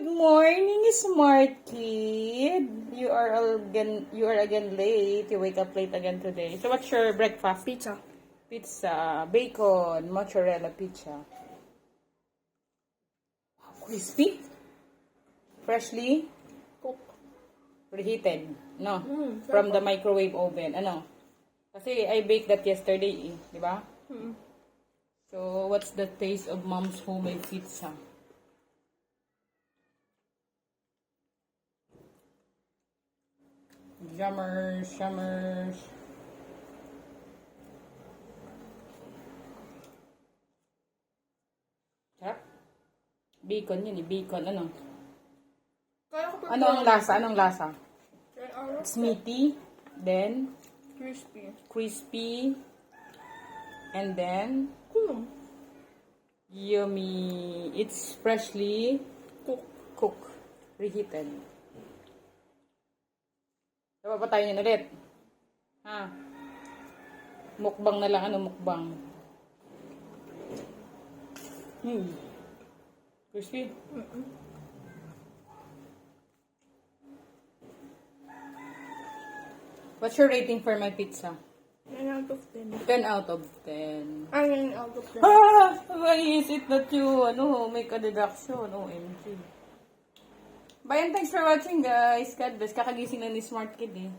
Good morning, smart kid. You are again late. You wake up late again today. So what's your breakfast? Pizza. Pizza, bacon, mozzarella pizza. Crispy, freshly Cook. reheated. No, Mm, from the microwave oven. Ano? Kasi I baked that yesterday, di ba? Mm. So what's the taste of mom's homemade pizza? Yummers. Sarap. Bacon yun eh. Bacon. Ano? Kaya ko Ano ang lasa? Anong lasa? It's It's meaty. Then, crispy. crispy. And then, Cool. yummy. It's freshly cooked. Reheated. So, papatayin yun ulit. Ha? Mukbang na lang. Ano mukbang? Crispy. What's your rating for my pizza? 9 out of 10. 10 out of 10. 9 out of 10. Ah! Why is it that you, make a deduction? OMG. Bye and thanks for watching, guys. God bless. Kakagising na ni Smart Kid, eh.